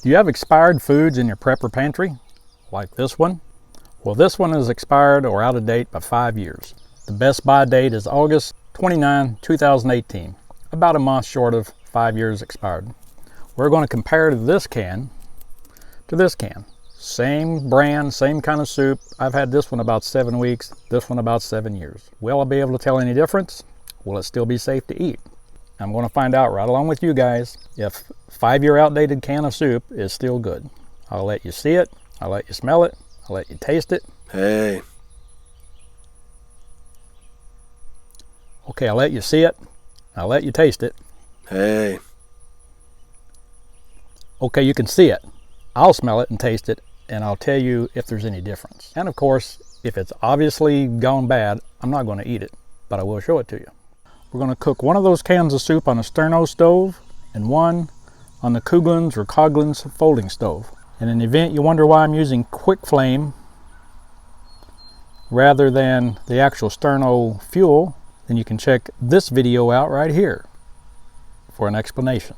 Do you have expired foods in your prepper pantry, like this one? Well, this one is expired or out of date by 5 years. The best buy date is August 29, 2018, about a month short of 5 years expired. We're going to compare this can to this can. Same brand, same kind of soup. I've had this one about 7 weeks, this one about 7 years. Will I be able to tell any difference? Will it still be safe to eat? I'm going to find out right along with you guys if 5-year outdated can of soup is still good. I'll let you see it, I'll let you smell it, I'll let you taste it. Hey. Okay, I'll let you see it, I'll let you taste it. Hey. Okay, you can see it. I'll smell it and taste it, and I'll tell you if there's any difference. And of course, if it's obviously gone bad, I'm not going to eat it, but I will show it to you. We're going to cook one of those cans of soup on a sterno stove and one on the Coughlin's or Coughlin's folding stove. In an event you wonder why I'm using quick flame rather than the actual sterno fuel, then you can check this video out right here for an explanation.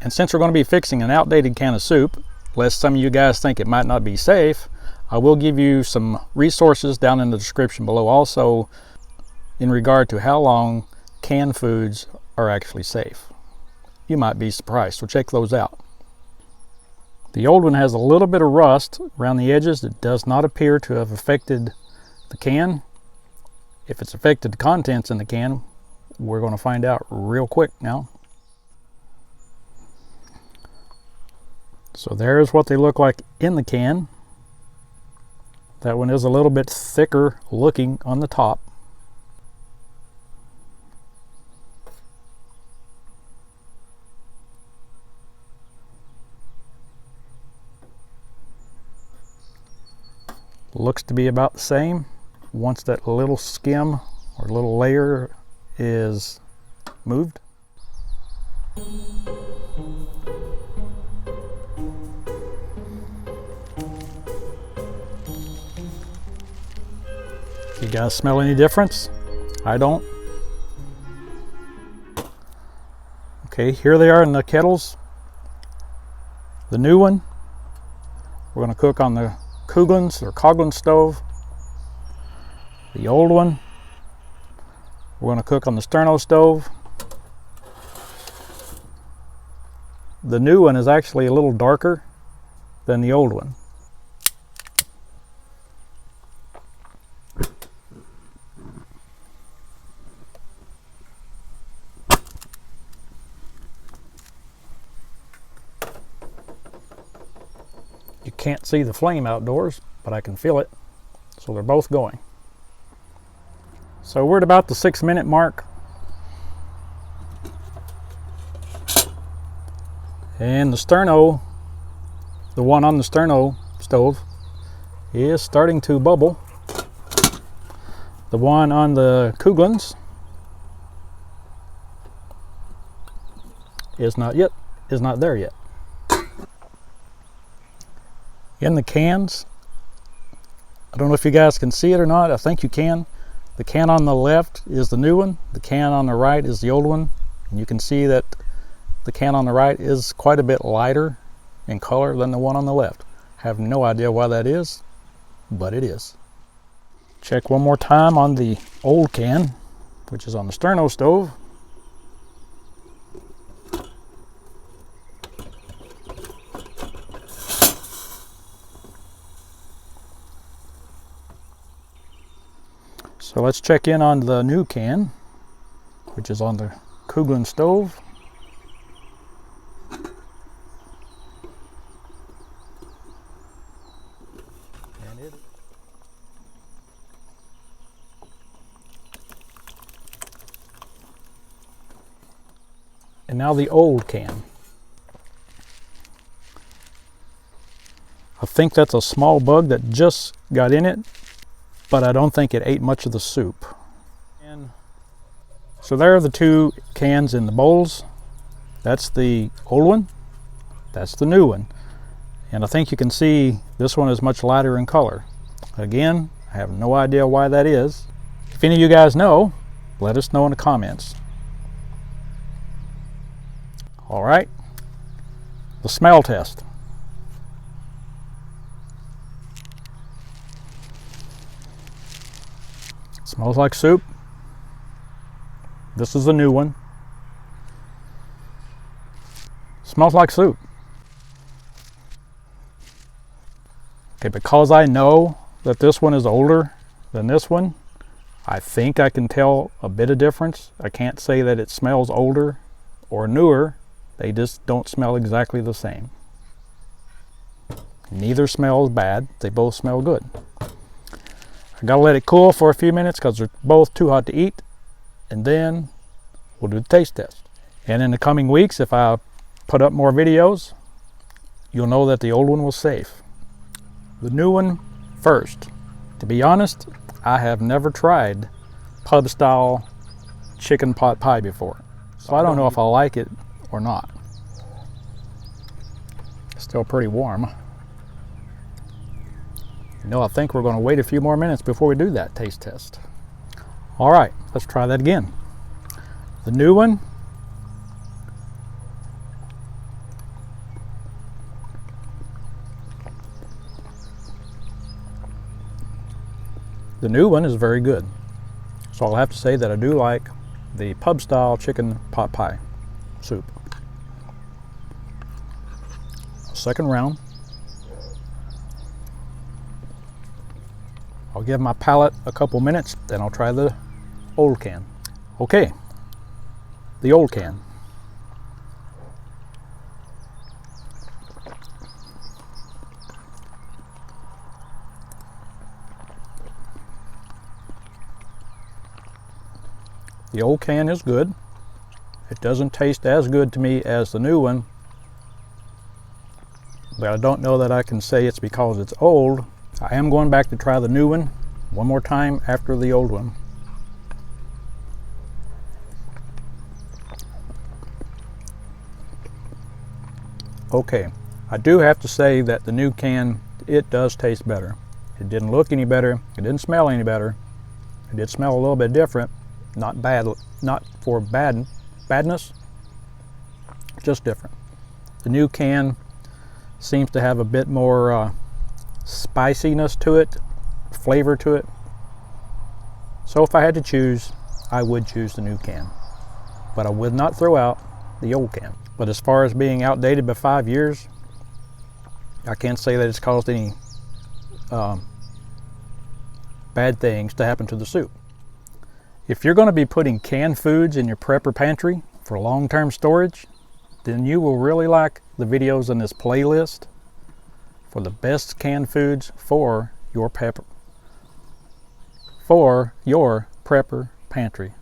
And since we're going to be fixing an outdated can of soup, lest some of you guys think it might not be safe, I will give you some resources down in the description below also in regard to how long canned foods are actually safe. You might be surprised, so check those out. The old one has a little bit of rust around the edges that does not appear to have affected the can. If it's affected the contents in the can, we're going to find out real quick now. So there's what they look like in the can. That one is a little bit thicker looking on the top. Looks to be about the same. Once that little skim or little layer is moved. You guys smell any difference? I don't. Okay, here they are in the kettles. The new one, we're going to cook on the Coughlin's or Coughlin's stove. The old one, we're going to cook on the sterno stove. The new one is actually a little darker than the old one. You can't see the flame outdoors, but I can feel it. So they're both going. So we're at about the 6-minute mark. And the sterno, the one on the sterno stove, is starting to bubble. The one on the Coughlin's is not there yet. In the cans, I don't know if you guys can see it or not. I think you can. The can on the left is the new one. The can on the right is the old one. And you can see that the can on the right is quite a bit lighter in color than the one on the left. I have no idea why that is, but it is. Check one more time on the old can, which is on the sterno stove. So let's check in on the new can, which is on the Coughlin's stove. And now the old can. I think that's a small bug that just got in it, but I don't think it ate much of the soup. And so there are the two cans in the bowls. That's the old one, that's the new one. And I think you can see this one is much lighter in color. Again, I have no idea why that is. If any of you guys know, let us know in the comments. All right, The smell test. Smells like soup. This is the new one. Smells like soup. Okay, because I know that this one is older than this one, I think I can tell a bit of difference. I can't say that it smells older or newer. They just don't smell exactly the same. Neither smells bad. They both smell good. I gotta let it cool for a few minutes because they're both too hot to eat, and then we'll do the taste test. And in the coming weeks, if I put up more videos, you'll know that the old one was safe. The new one first. To be honest, I have never tried pub style chicken pot pie before, so I don't know if I like it or not. It's still pretty warm. I think we're going to wait a few more minutes before we do that taste test. All right, let's try that again. The new one. The new one is very good. So I'll have to say that I do like the pub style chicken pot pie soup. Second round. I'll give my palate a couple minutes, then I'll try the old can. Okay, the old can. The old can is good. It doesn't taste as good to me as the new one, but I don't know that I can say it's because it's old. I am going back to try the new one more time after the old one. Okay, I do have to say that the new can, it does taste better. It didn't look any better. It didn't smell any better. It did smell a little bit different. Not bad, not for badness, just different. The new can seems to have a bit more spiciness to it, flavor to it. So if I had to choose, I would choose the new can, but I would not throw out the old can. But as far as being outdated by 5 years, I can't say that it's caused any bad things to happen to the soup. If you're going to be putting canned foods in your prepper pantry for long-term storage, then you will really like the videos in this playlist for the best canned foods for your prepper pantry.